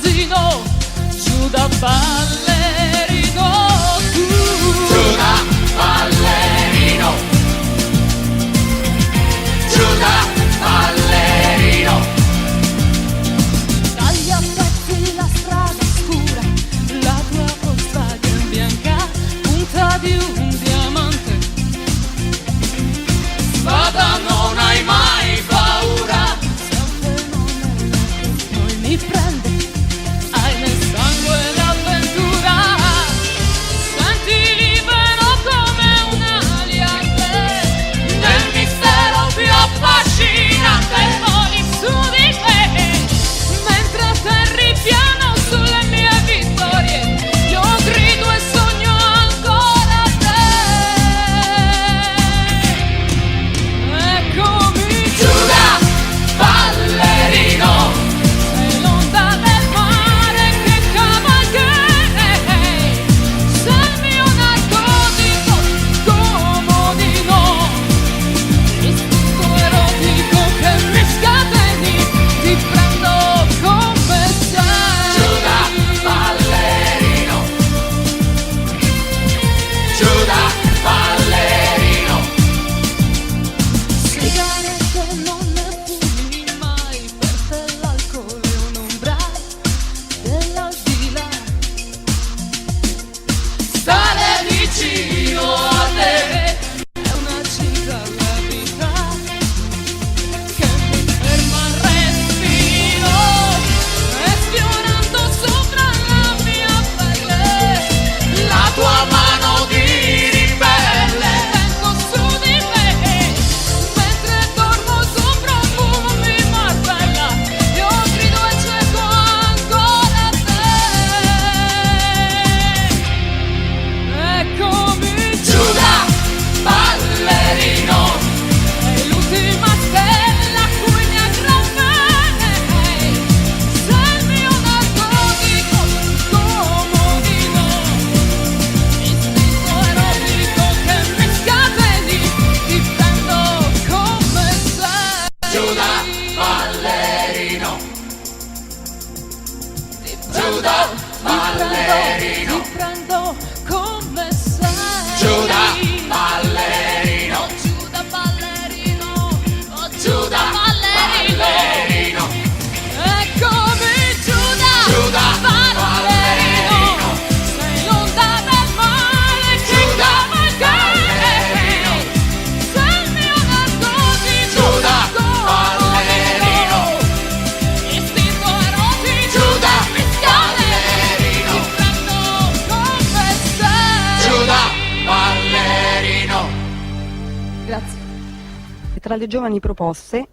asino, giù da ballerino, Giù da ballerino, giù da ballerino. taglia a pezzi la strada scura, la tua Volkswagen bianca, punta di un diamante. Spada, non hai mai paura. Se un fenomeno che poi mi prende, hai nel sangue l'avventura. Senti libero come un aliante, Nel mistero più affascinante. e voli su di me, mentre atterri piano sulle mie vittorie. Io grido e sogno ancora te. Eccomi Giù da ballerino, sei l'onda del mare che cavalca. Sei il mio narcotico comodino, istinto erotico che mi scateni, ti prendo come sei. giù da ballerino, giù da ballerino. Sigarette non ne fumi mai, per te l'alcol è un'ombra dell'aldilà. Stare vicino a te, È una cifra la vita che mi ferma il respiro, e sfiorando sopra la mia pelle la tua mano di ribelle. tengo su di me, mentre dormo sopra un fumo mi martella. Io grido e cerco ancora te. Eccomi Giù da ballerino, sei l'ultima stella a cui mi aggrappai. Sei il mio narcotico comodino, istinto erotico che mi scateni, ti prendo come sei. giù da ballerino, giù da ballerino, ti prendo come sei. giù da ballerino, Oh, giù da ballerino, oh, giù da ballerino, eccomi giù giù da da ballerino, sei l'onda del mare che Giù da cavalca. ballerino, Sei il mio narcotico giù da ballerino, istinto erotico giù da che mi scateni, ballerino, ti prendo come sei. giù da ballerino. Grazie. Tra le giovani proposte